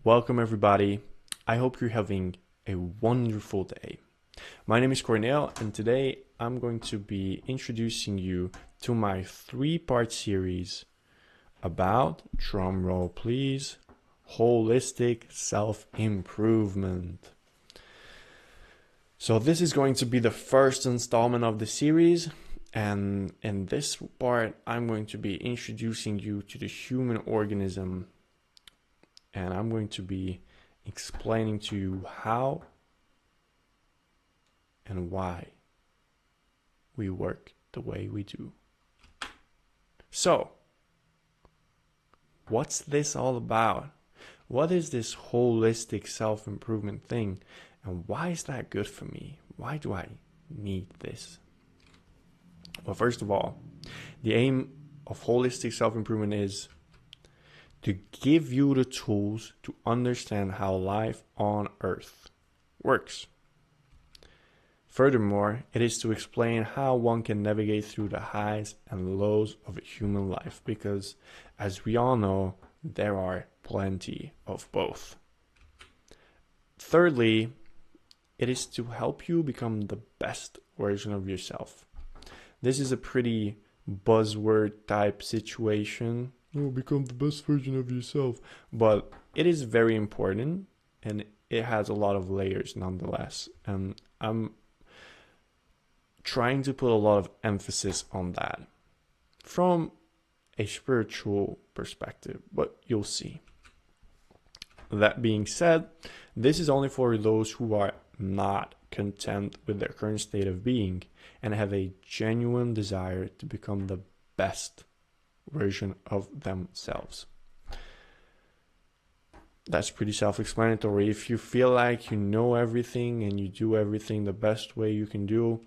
Welcome, everybody. I hope you're having a wonderful day. My name is Cornel, and today I'm going to be introducing you to my three-part series about, drumroll please, holistic self-improvement. So this is going to be the first installment of the series, and in this part I'm going to be introducing you to the human organism, and I'm going to be explaining to you how and why we work the way we do. So, what's this all about? What is this holistic self-improvement thing? And why is that good for me? Why do I need this? Well, first of all, the aim of holistic self-improvement is to give you the tools to understand how life on Earth works. Furthermore, it is to explain how one can navigate through the highs and lows of a human life, because as we all know, there are plenty of both. Thirdly, it is to help you become the best version of yourself. This is a pretty buzzword type situation. Oh, become the best version of yourself. But it is very important, and it has a lot of layers nonetheless. And I'm trying to put a lot of emphasis on that from a spiritual perspective, but you'll see. That being said, this is only for those who are not content with their current state of being and have a genuine desire to become the best version of themselves. That's pretty self-explanatory. If you feel like you know everything and you do everything the best way you can do,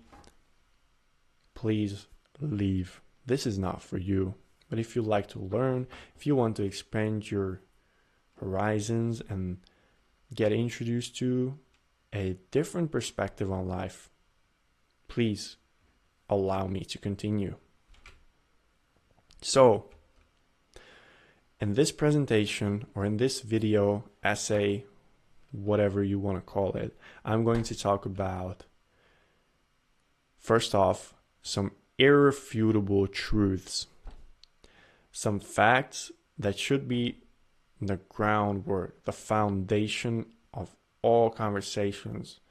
please leave. This is not for you. But if you like to learn, if you want to expand your horizons and get introduced to a different perspective on life, please allow me to continue. So, in this presentation, or in this video, essay, whatever you want to call it, I'm going to talk about, first off, some irrefutable truths. Some facts that should be the groundwork, the foundation of all conversations,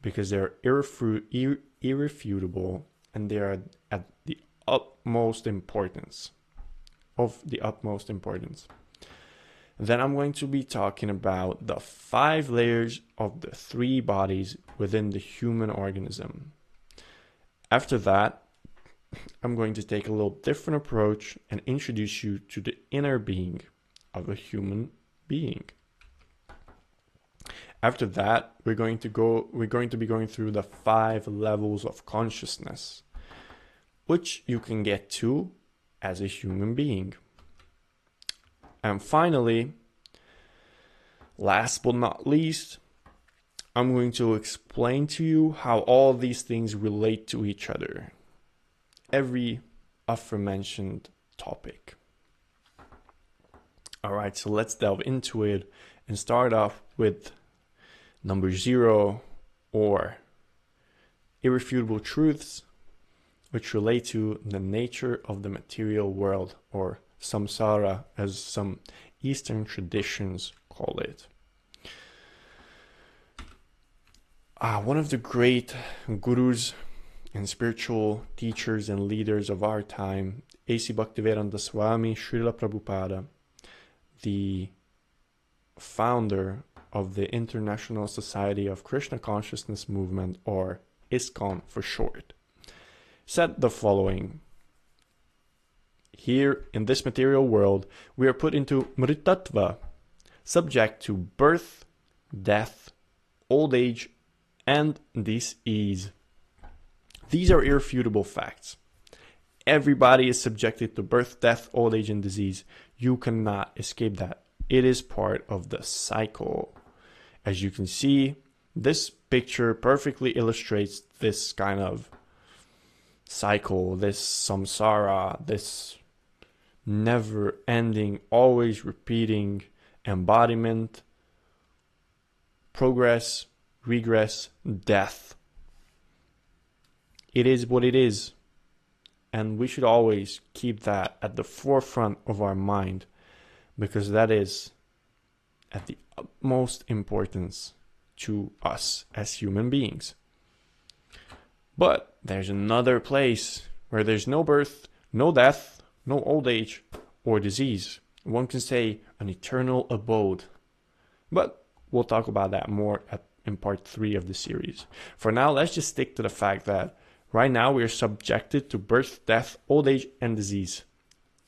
because they're irrefutable and they are at the utmost importance. Then I'm going to be talking about the 5 layers of the 3 bodies within the human organism. After that, I'm going to take a little different approach and introduce you to the inner being of a human being. After that, we're going to be going through the 5 levels of consciousness, which you can get to as a human being. And finally, last but not least, I'm going to explain to you how all these things relate to each other. Every aforementioned topic. Alright, so let's delve into it and start off with number 0, or irrefutable truths, which relate to the nature of the material world, or samsara, as some Eastern traditions call it. One of the great gurus and spiritual teachers and leaders of our time, A.C. Bhaktivedanta Swami Srila Prabhupada, the founder of the International Society of Krishna Consciousness Movement, or ISKCON for short, said the following: here in this material world, we are put into mritatva, subject to birth, death, old age, and disease. These are irrefutable facts. Everybody is subjected to birth, death, old age, and disease. You cannot escape that. It is part of the cycle. As you can see, this picture perfectly illustrates this kind of cycle, this samsara, this never-ending, always repeating embodiment progress, regress, death. It is what it is. And we should always keep that at the forefront of our mind, because that is at the utmost importance to us as human beings. But there's another place where there's no birth, no death, no old age or disease. One can say an eternal abode. But we'll talk about that more in part 3 of the series. For now, let's just stick to the fact that right now we are subjected to birth, death, old age, and disease.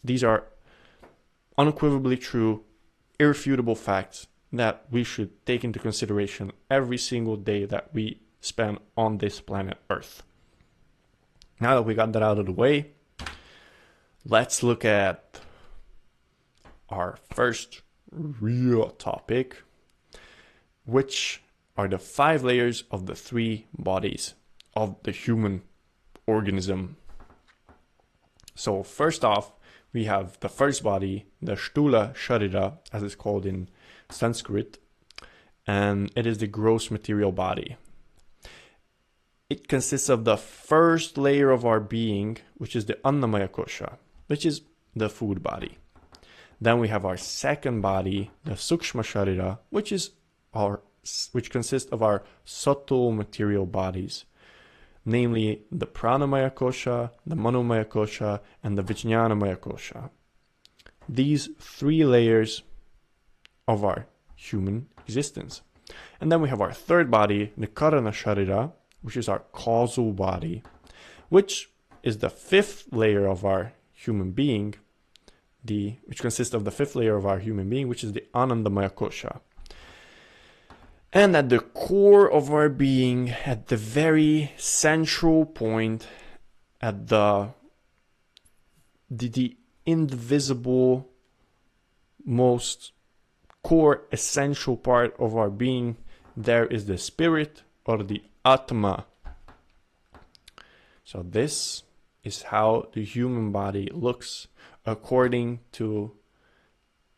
These are unequivocally true, irrefutable facts that we should take into consideration every single day that we spend on this planet Earth. Now that we got that out of the way, let's look at our first real topic, which are the 5 layers of the 3 bodies of the human organism. So first off, we have the first body, the Sthula Sharira, as it's called in Sanskrit, and it is the gross material body. It consists of the first layer of our being, which is the Annamaya Kosha, which is the food body. Then we have our second body, the Sukshma Sharira, which consists of our subtle material bodies, namely the Pranamaya Kosha, the Manomaya Kosha, and the Vijnanamaya Kosha. These 3 layers of our human existence. And then we have our third body, the Karana Sharira, which is our causal body, which is the 5th layer of our human being, which consists of the 5th layer of our human being, which is the Anandamaya Kosha. And at the core of our being, at the very central point, at the indivisible, most core, essential part of our being, there is the spirit or the Atma. So this is how the human body looks according to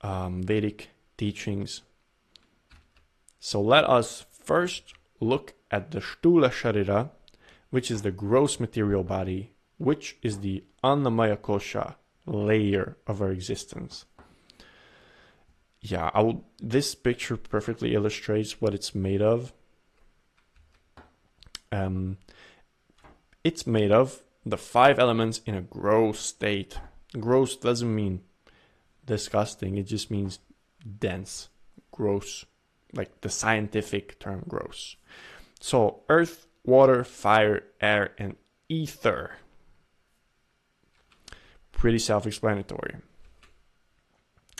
Vedic teachings. So let us first look at the Sthula Sharira, which is the gross material body, which is the Annamaya Kosha layer of our existence. Yeah, this picture perfectly illustrates what it's made of. It's made of the 5 elements in a gross state. Gross doesn't mean disgusting, it just means dense, gross, like the scientific term gross. So earth, water, fire, air, and ether. Pretty self-explanatory.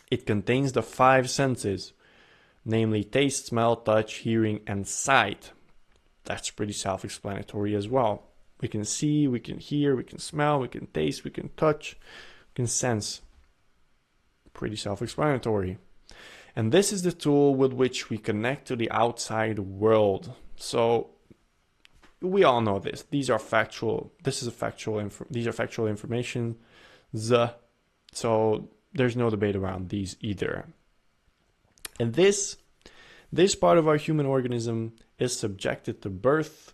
It contains the 5 senses, namely taste, smell, touch, hearing, and sight. That's pretty self-explanatory as well. We can see, we can hear, we can smell, we can taste, we can touch, we can sense. Pretty self-explanatory. And this is the tool with which we connect to the outside world. So we all know this. These are factual. These are factual information. So there's no debate around these either. And this part of our human organism is subjected to birth,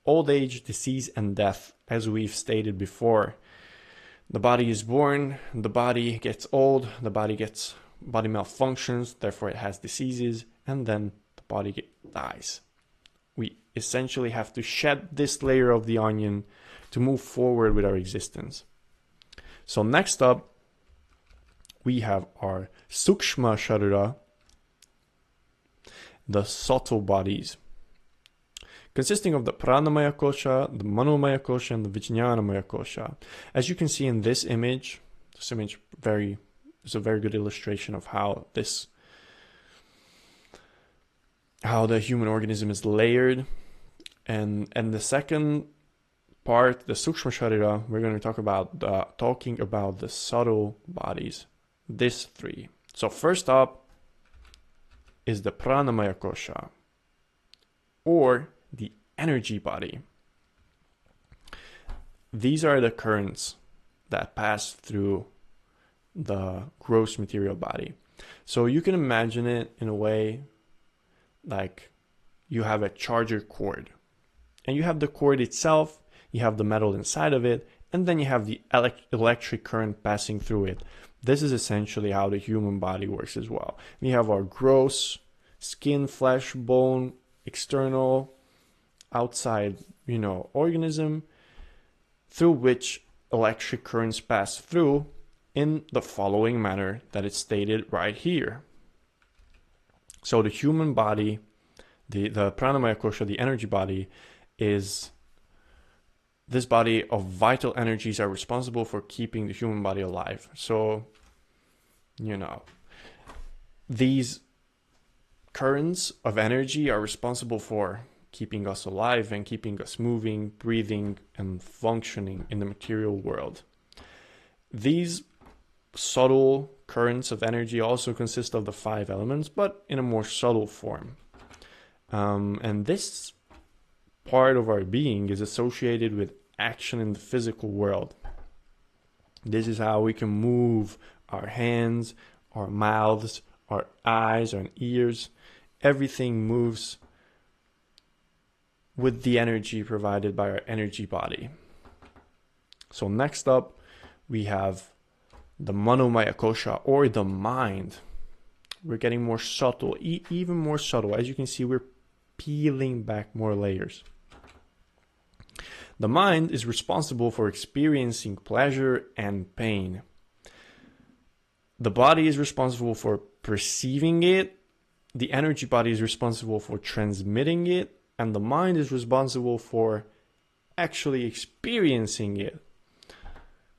old age, disease, and death, as we've stated before. The body is born, the body gets old, the body malfunctions, therefore it has diseases, and then the body dies. We essentially have to shed this layer of the onion to move forward with our existence. So next up, we have our Sukshma Sharira, the subtle bodies, consisting of the Pranamaya Kosha, the Manomaya Kosha, and the Vijnanamaya Kosha. As you can see in this image is a very good illustration of how the human organism is layered. And the second part, the Sukshma Sharira, we're going to talk about the subtle bodies. These 3. So first up is the Pranamaya Kosha, or the energy body. These are the currents that pass through the gross material body. So you can imagine it in a way like you have a charger cord. And you have the cord itself, you have the metal inside of it, and then you have the electric current passing through it. This is essentially how the human body works as well. We have our gross skin, flesh, bone, external, outside, organism, through which electric currents pass through in the following manner that it's stated right here. So the human body, the pranamaya kosha, the energy body, is this body of vital energies are responsible for keeping the human body alive. So, these currents of energy are responsible for keeping us alive and keeping us moving, breathing, and functioning in the material world. These subtle currents of energy also consist of the 5 elements, but in a more subtle form. And this part of our being is associated with action in the physical world. This is how we can move our hands, our mouths, our eyes, our ears. Everything moves with the energy provided by our energy body. So next up, we have the manomaya kosha, or the mind. We're getting more subtle, even more subtle. As you can see, we're peeling back more layers. The mind is responsible for experiencing pleasure and pain. The body is responsible for perceiving it. The energy body is responsible for transmitting it. And the mind is responsible for actually experiencing it.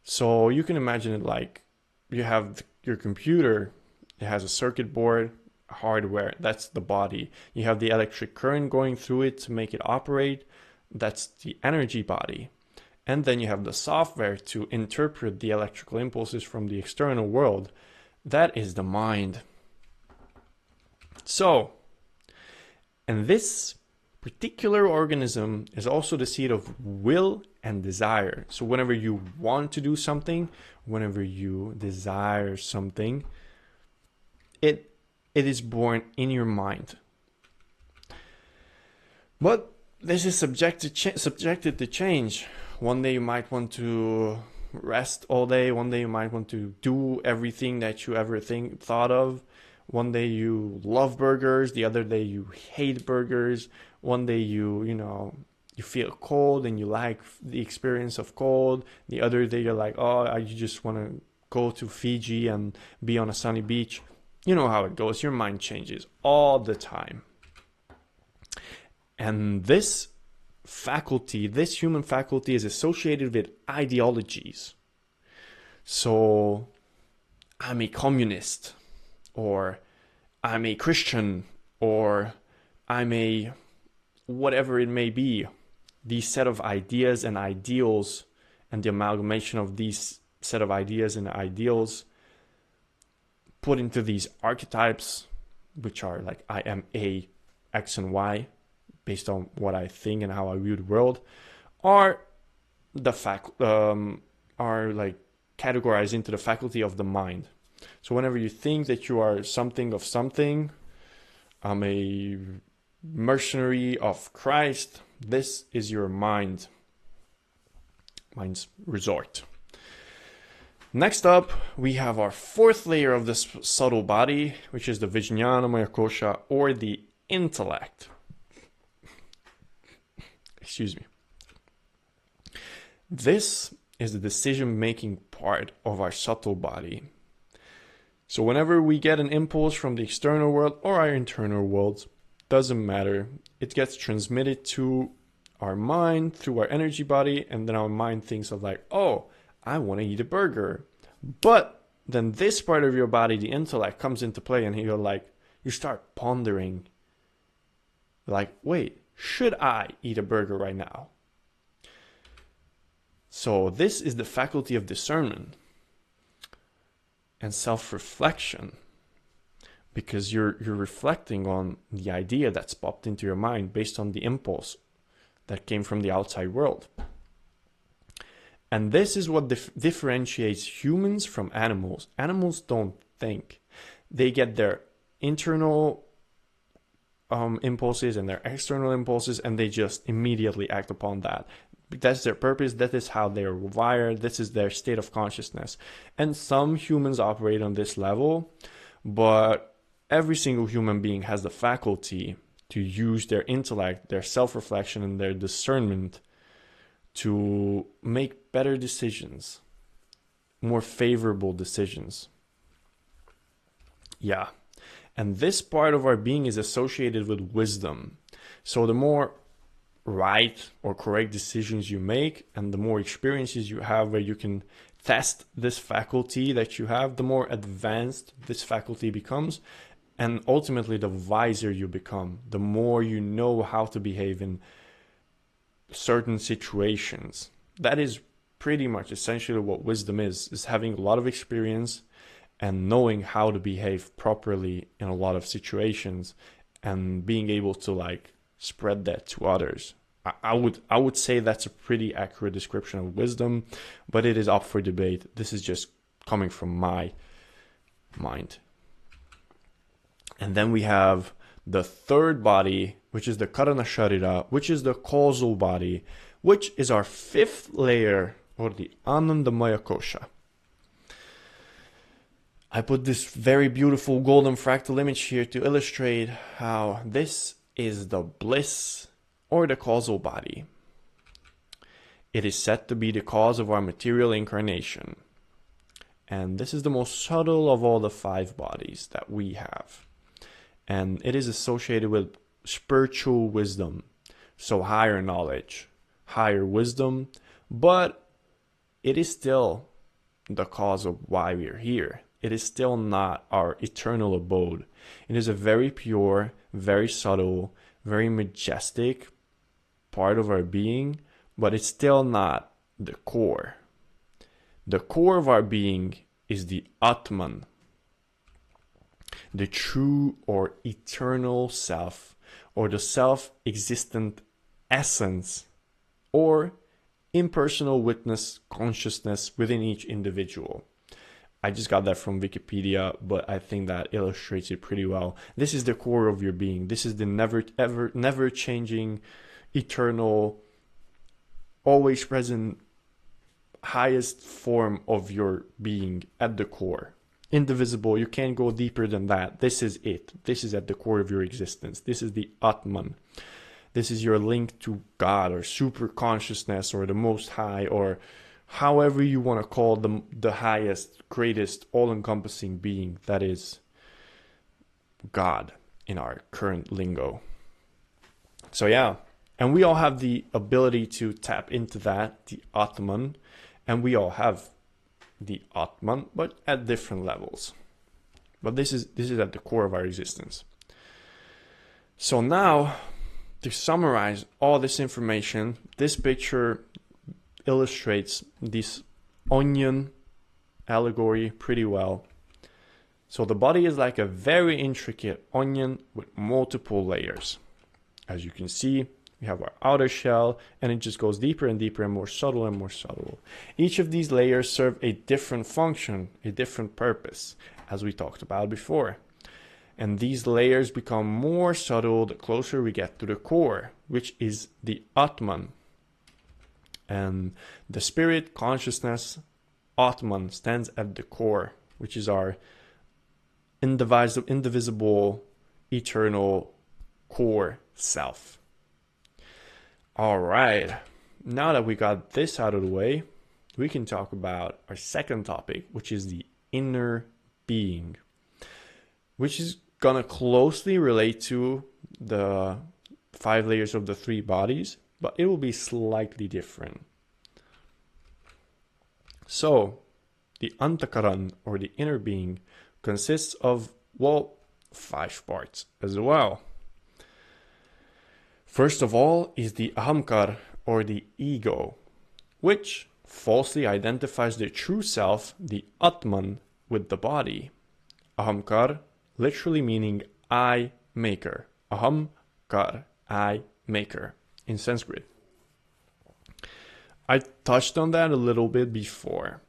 So you can imagine it like you have your computer. It has a circuit board, hardware. That's the body. You have the electric current going through it to make it operate. That's the energy body. And then you have the software to interpret the electrical impulses from the external world. That is the mind. So, and this particular organism is also the seat of will and desire. So whenever you want to do something, whenever you desire something, it is born in your mind. But this is subjected to change. One day you might want to rest all day. One day you might want to do everything that you ever thought of. One day you love burgers. The other day you hate burgers. One day you feel cold and you like the experience of cold. The other day you're like, you just want to go to Fiji and be on a sunny beach. You know how it goes. Your mind changes all the time. And this human faculty is associated with ideologies. So I'm a communist, or I'm a Christian, or I'm a whatever it may be. These set of ideas and ideals, and the amalgamation of these set of ideas and ideals put into these archetypes, which are like I am a X and Y, based on what I think and how I view the world, are categorized into the faculty of the mind. So whenever you think that you are something of something, I'm a mercenary of Christ, this is your mind's resort. Next up, we have our 4th layer of this subtle body, which is the Vijnanamaya kosha, or the intellect. Excuse me. This is the decision-making part of our subtle body. So whenever we get an impulse from the external world or our internal world, doesn't matter. It gets transmitted to our mind through our energy body, and then our mind thinks of like, I want to eat a burger. But then this part of your body, the intellect, comes into play, and you start pondering. Like, wait, should I eat a burger right now? So this is the faculty of discernment and self-reflection, because you're reflecting on the idea that's popped into your mind based on the impulse that came from the outside world. And this is what differentiates humans from animals. Animals don't think. They get their internal impulses and their external impulses, and they just immediately act upon that. That's their purpose. That is how they're wired. This is their state of consciousness. And some humans operate on this level, but every single human being has the faculty to use their intellect, their self-reflection, and their discernment to make better decisions, more favorable decisions. Yeah. And this part of our being is associated with wisdom. So the more right or correct decisions you make, and the more experiences you have where you can test this faculty that you have, the more advanced this faculty becomes, and ultimately the wiser you become, the more you know how to behave in certain situations. That is pretty much essentially what wisdom is having a lot of experience and knowing how to behave properly in a lot of situations, and being able to like spread that to others. I would say that's a pretty accurate description of wisdom, but it is up for debate. This is just coming from my mind. And then we have the third body, which is the Karana Sharira, which is the causal body, which is our fifth layer, or the Anandamaya Kosha. I put this very beautiful golden fractal image here to illustrate how this is the bliss or the causal body. It is said to be the cause of our material incarnation. And this is the most subtle of all the 5 bodies that we have. And it is associated with spiritual wisdom. So higher knowledge, higher wisdom, but it is still the cause of why we are here. It is still not our eternal abode. It is a very pure, very subtle, very majestic part of our being, but it's still not the core. The core of our being is the Atman, the true or eternal self, or the self-existent essence, or impersonal witness consciousness within each individual. I just got that from Wikipedia, but I think that illustrates it pretty well. This is the core of your being. This is the never changing, eternal, always present, highest form of your being at the core. Indivisible, you can't go deeper than that. This is it. This is at the core of your existence. This is the Atman. This is your link to God or super consciousness or the Most High, or however you want to call them, the highest, greatest, all-encompassing being that is God in our current lingo. So yeah, and we all have the ability to tap into that, the Atman, and we all have the Atman, but at different levels. But this is at the core of our existence. So now, to summarize all this information, this picture illustrates this onion allegory pretty well. So the body is like a very intricate onion with multiple layers. As you can see, we have our outer shell, and it just goes deeper and deeper and more subtle and more subtle. Each of these layers serve a different function, a different purpose, as we talked about before. And these layers become more subtle the closer we get to the core, which is the Atman. And the spirit, consciousness, Atman stands at the core, which is our indivisible, eternal core self. All right, now that we got this out of the way, we can talk about our second topic, which is the inner being, which is gonna closely relate to the 5 layers of the 3 bodies, but it will be slightly different. So, the Antakaran, or the inner being, consists of, well, 5 parts as well. First of all is the Ahamkar, or the ego, which falsely identifies the true self, the Atman, with the body. Ahamkar, literally meaning I maker. Ahamkar, I maker, in Sanskrit. I touched on that a little bit before,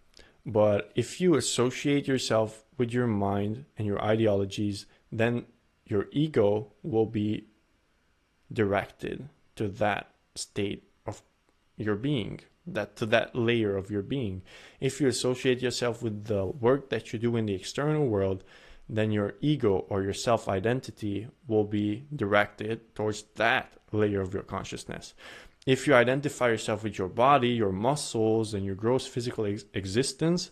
but if you associate yourself with your mind and your ideologies, then your ego will be directed to that state of your being, to that layer of your being. If you associate yourself with the work that you do in the external world, then your ego or your self-identity will be directed towards that layer of your consciousness. If you identify yourself with your body, your muscles, and your gross physical existence,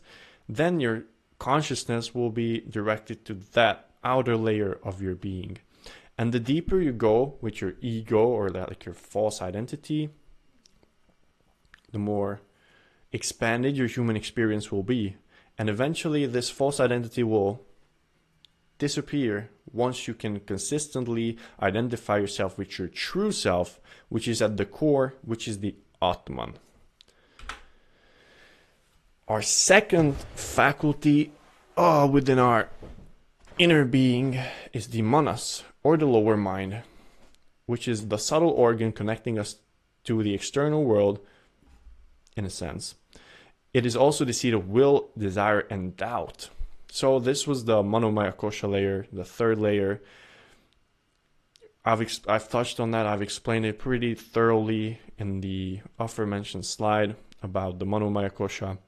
then your consciousness will be directed to that outer layer of your being. And the deeper you go with your ego or like your false identity, the more expanded your human experience will be. And eventually this false identity will disappear once you can consistently identify yourself with your true self, which is at the core, which is the Atman. Our second faculty within our inner being is the manas, or the lower mind, which is the subtle organ connecting us to the external world, in a sense. It is also the seat of will, desire, and doubt. So this was the Manomaya Kosha layer, the third layer. I've touched on that. I've explained it pretty thoroughly in the aforementioned slide about the Manomaya Kosha.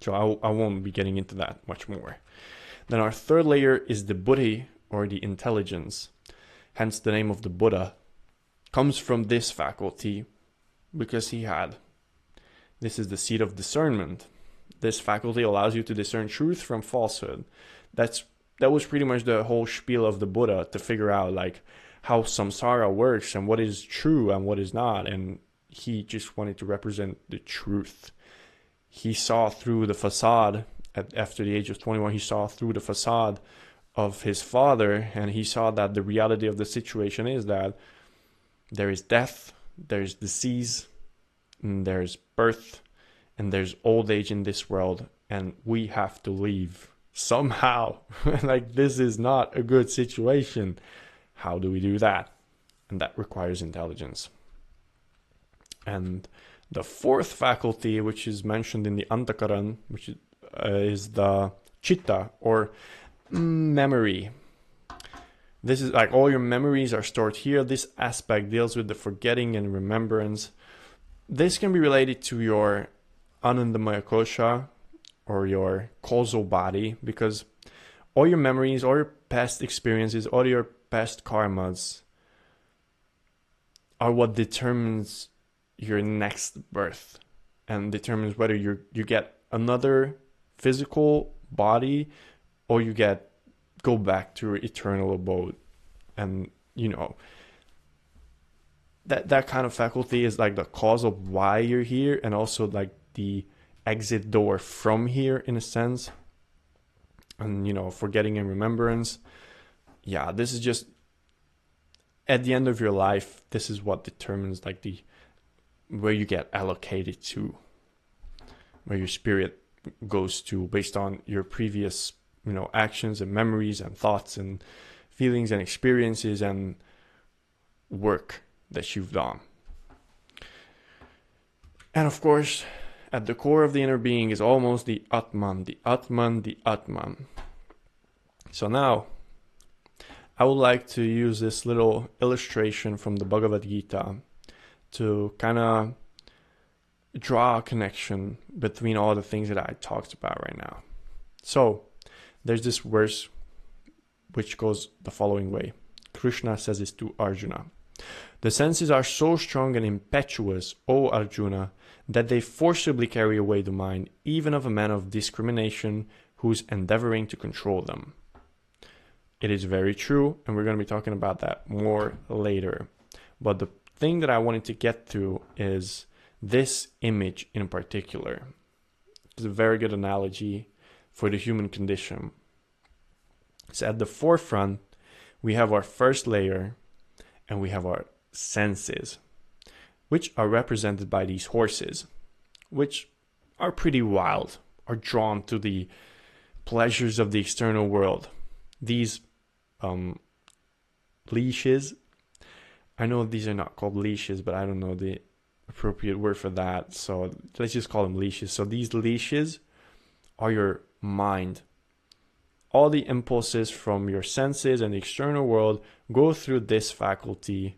So I won't be getting into that much more. Then our third layer is the Buddhi, or the intelligence. Hence the name of the Buddha comes from this faculty, because this is the seat of discernment. This faculty allows you to discern truth from falsehood. That was pretty much the whole spiel of the Buddha, to figure out like how samsara works and what is true and what is not. And he just wanted to represent the truth. He saw through the facade after the age of 21. He saw through the facade of his father, and he saw that the reality of the situation is that there is death, there's disease, and there's birth, and there's old age in this world, and we have to leave somehow. Like, this is not a good situation. How do we do that? And that requires intelligence. And the fourth faculty, which is mentioned in the Antakaran, which is the Chitta, or memory. This is like all your memories are stored here. This aspect deals with the forgetting and remembrance. This can be related to your Anandamaya Kosha, or your causal body, because all your memories, all your past experiences, all your past karmas are what determines your next birth, and determines whether you get another physical body or you go back to your eternal abode. And that kind of faculty is like the cause of why you're here, and also like the exit door from here, in a sense. And forgetting and remembrance, this is just at the end of your life, this is what determines like where you get allocated to, where your spirit goes to, based on your previous actions and memories and thoughts and feelings and experiences and work that you've done. And of course, at the core of the inner being is almost the Atman, the Atman, the Atman. So now, I would like to use this little illustration from the Bhagavad Gita to kind of draw a connection between all the things that I talked about right now. So, there's this verse which goes the following way. Krishna says this to Arjuna. The senses are so strong and impetuous, O Arjuna, that they forcibly carry away the mind, even of a man of discrimination who is endeavoring to control them. It is very true, and we're going to be talking about that more later. But the thing that I wanted to get to is this image in particular. It's a very good analogy for the human condition. So at the forefront, we have our first layer, and we have our senses, which are represented by these horses, which are pretty wild, are drawn to the pleasures of the external world. These leashes, I know these are not called leashes, but I don't know the appropriate word for that, so let's just call them leashes. So these leashes are your mind. All the impulses from your senses and the external world go through this faculty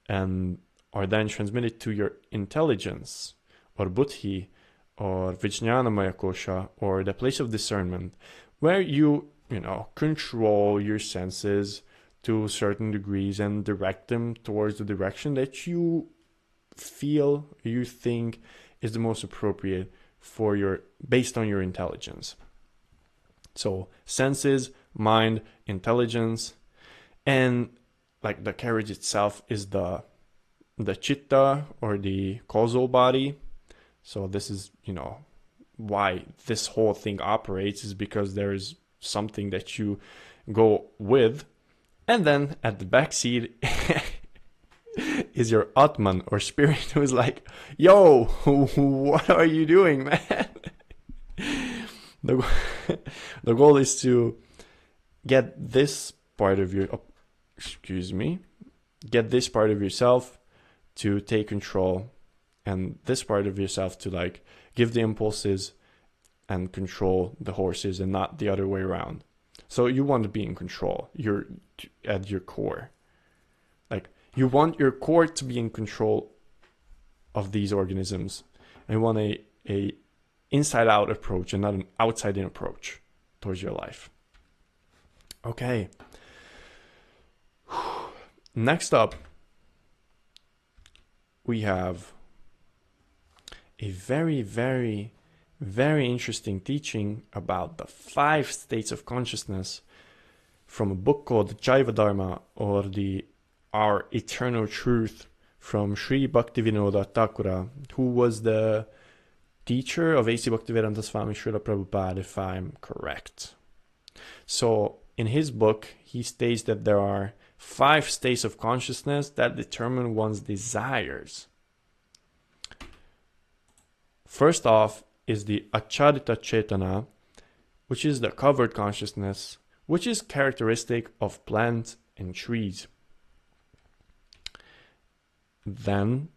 and are then transmitted to your intelligence, or buddhi, or vijnanamaya kosha, or the place of discernment, where you control your senses to certain degrees and direct them towards the direction that you feel, you think is the most appropriate for based on your intelligence. So senses, mind, intelligence, and like the carriage itself is the chitta, or the causal body. So this is, why this whole thing operates, is because there is something that you go with. And then at the back seat is your Atman, or spirit, who's like, yo, what are you doing, man? The goal is to get this part of get this part of yourself to take control, and this part of yourself to like give the impulses and control the horses, and not the other way around. So you want to be in control. You're at your core. Like, you want your core to be in control of these organisms, and you want a inside out approach and not an outside in approach towards your life. Okay. Next up, we have a very, very, very interesting teaching about the 5 states of consciousness from a book called Jaiva Dharma, or Our Eternal Truth, from Sri Bhaktivinoda Thakura, who was the teacher of A.C. Bhaktivedanta Swami Srila Prabhupada, if I'm correct. So in his book, he states that there are 5 states of consciousness that determine one's desires. First off is the Acharita Chetana, which is the covered consciousness, which is characteristic of plants and trees. Then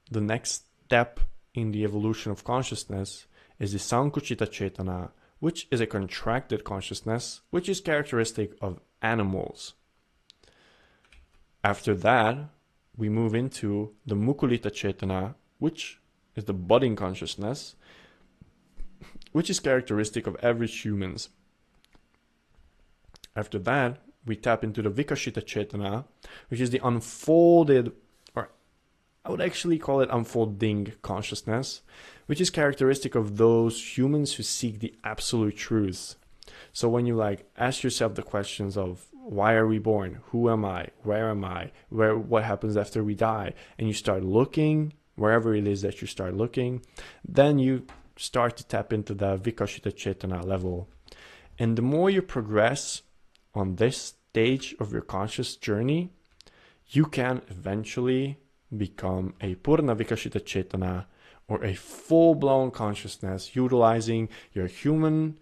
the next step in the evolution of consciousness is the Sankuchita Chetana, which is a contracted consciousness, which is characteristic of animals. After that, we move into the Mukulita Chetana, which is the budding consciousness, which is characteristic of average humans. After that, we tap into the Vikashita Chetana, which is the unfolded, or I would actually call it unfolding consciousness, which is characteristic of those humans who seek the absolute truth. So when you ask yourself the questions of why are we born? Who am I? Where am I? What happens after we die? And you start looking, wherever it is that you start looking, then you start to tap into the Vikashita Chetana level. And the more you progress on this stage of your conscious journey, you can eventually become a Purna Vikashita Chetana, or a full-blown consciousness, utilizing your human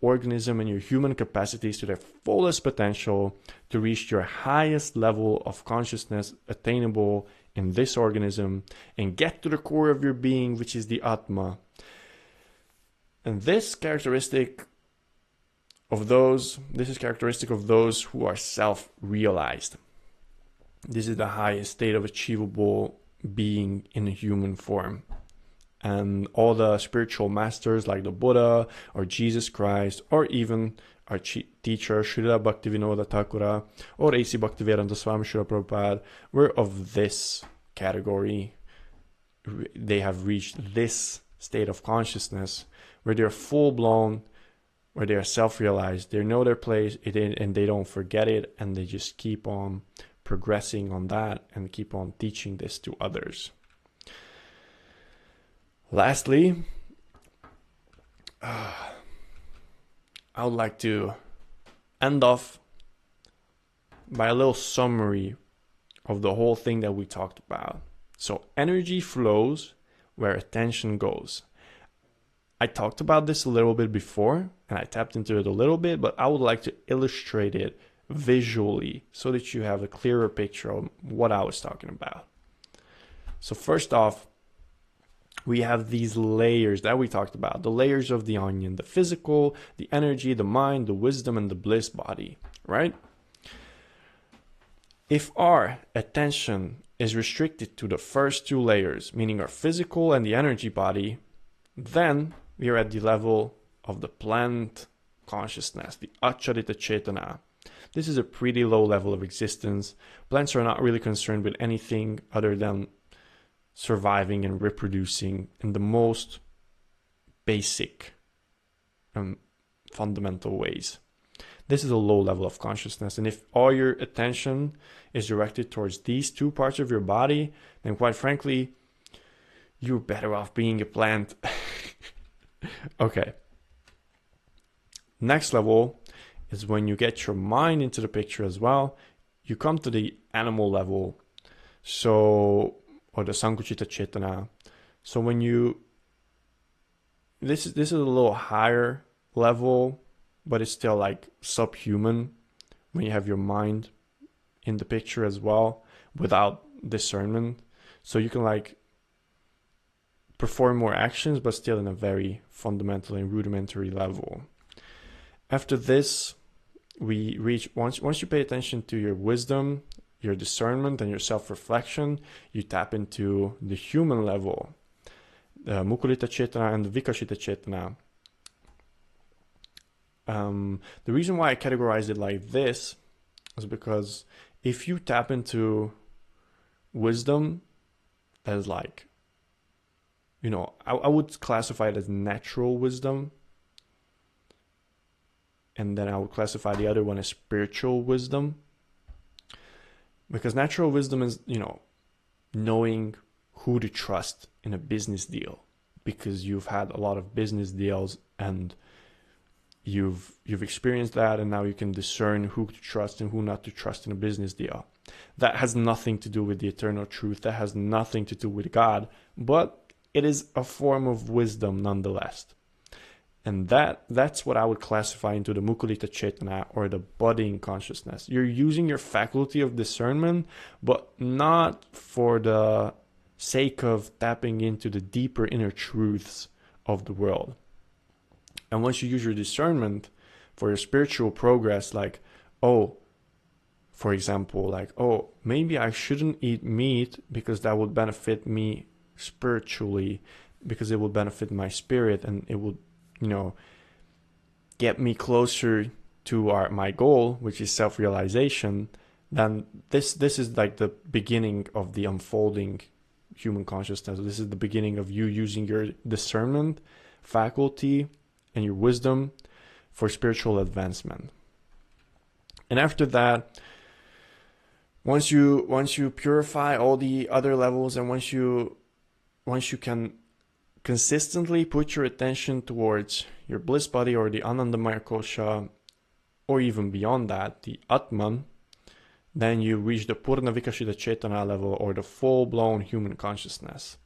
organism and your human capacities to their fullest potential to reach your highest level of consciousness attainable in this organism, and get to the core of your being, which is the Atma. And this is characteristic of those who are self-realized. This is the highest state of achievable being in a human form. And all the spiritual masters like the Buddha or Jesus Christ, or even our teacher Srila Bhaktivinoda Thakura or A.C. Bhaktivedanta Swami Srila Prabhupada, were of this category. They have reached this state of consciousness where they're full-blown, where they are self-realized, they know their place, and they don't forget it, and they just keep on progressing on that and keep on teaching this to others. Lastly, I would like to end off by a little summary of the whole thing that we talked about. So energy flows where attention goes. I talked about this a little bit before, and I tapped into it a little bit, but I would like to illustrate it visually so that you have a clearer picture of what I was talking about. So first off, we have these layers that we talked about, the layers of the onion: the physical, the energy, the mind, the wisdom, and the bliss body, right? If our attention is restricted to the first two layers, meaning our physical and the energy body, then we are at the level of the plant consciousness, the acharita chetana. This is a pretty low level of existence. Plants are not really concerned with anything other than surviving and reproducing in the most basic and fundamental ways. This is a low level of consciousness. And if all your attention is directed towards these two parts of your body, then quite frankly, you're better off being a plant. Okay. Next level is when you get your mind into the picture as well. You come to the animal level. So, or the Sankuchita Chetana. So when you, this is a little higher level, but it's still like subhuman when you have your mind in the picture as well without discernment. So you can like perform more actions, but still in a very fundamental and rudimentary level. After this, we reach, once you pay attention to your wisdom, your discernment, and your self-reflection, you tap into the human level, the Mukulita Chetana and the Vikashita Chetana. The reason why I categorize it like this is because if you tap into wisdom as like, you know, I would classify it as natural wisdom. And then I would classify the other one as spiritual wisdom. Because natural wisdom is, you know, knowing who to trust in a business deal. Because you've had a lot of business deals and you've experienced that, and now you can discern who to trust and who not to trust in a business deal. That has nothing to do with the eternal truth. That has nothing to do with God, but it is a form of wisdom nonetheless. And that's what I would classify into the Mukulita Chetana, or the budding consciousness. You're using your faculty of discernment, but not for the sake of tapping into the deeper inner truths of the world. And once you use your discernment for your spiritual progress, like, oh, for example, like, oh, maybe I shouldn't eat meat because that would benefit me spiritually, because it would benefit my spirit and it would, you know, get me closer to my goal, which is self-realization, then this is like the beginning of the unfolding human consciousness. This is the beginning of you using your discernment faculty and your wisdom for spiritual advancement. And after that, once you purify all the other levels, and once you can consistently put your attention towards your bliss body or the Anandamaya Kosha, or even beyond that, the Atman, then you reach the Purna Vikashita Chetana level, or the full-blown human consciousness.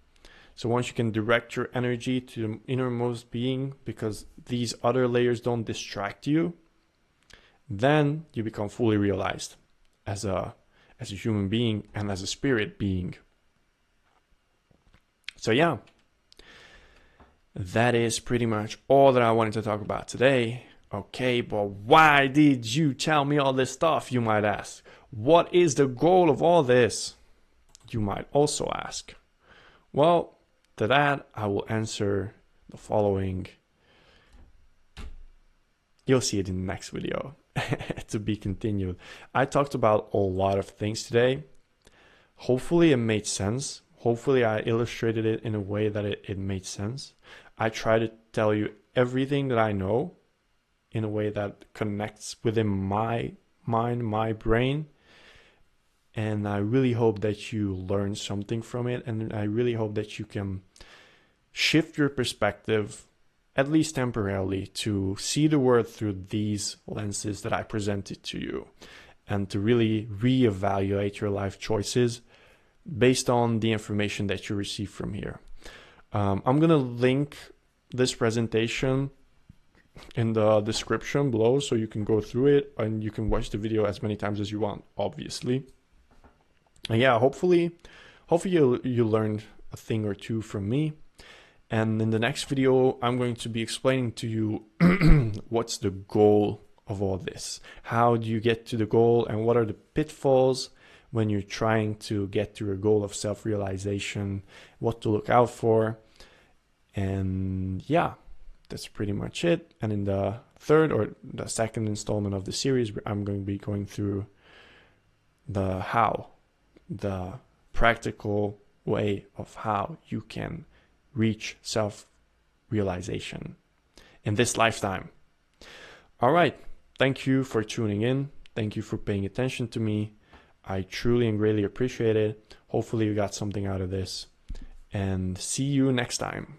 So once you can direct your energy to the innermost being, because these other layers don't distract you, then you become fully realized as a human being and as a spirit being. So yeah, that is pretty much all that I wanted to talk about today. Okay, but why did you tell me all this stuff, you might ask? What is the goal of all this, you might also ask? Well, to that, I will answer the following. You'll see it in the next video. To be continued. I talked about a lot of things today. Hopefully it made sense. Hopefully I illustrated it in a way that it made sense. I try to tell you everything that I know in a way that connects within my mind, my brain. And I really hope that you learn something from it. And I really hope that you can shift your perspective, at least temporarily, to see the world through these lenses that I presented to you, and to really reevaluate your life choices based on the information that you receive from here. I'm going to link this presentation in the description below, so you can go through it and you can watch the video as many times as you want, obviously. And yeah, hopefully you learned a thing or two from me. And in the next video, I'm going to be explaining to you what's the goal of all this. How do you get to the goal, and what are the pitfalls when you're trying to get to your goal of self-realization, what to look out for. And yeah, that's pretty much it. And in the third or the second installment of the series, I'm going to be going through the how, the practical way of how you can reach self-realization in this lifetime. All right. Thank you for tuning in. Thank you for paying attention to me. I truly and greatly appreciate it. Hopefully you got something out of this. And see you next time.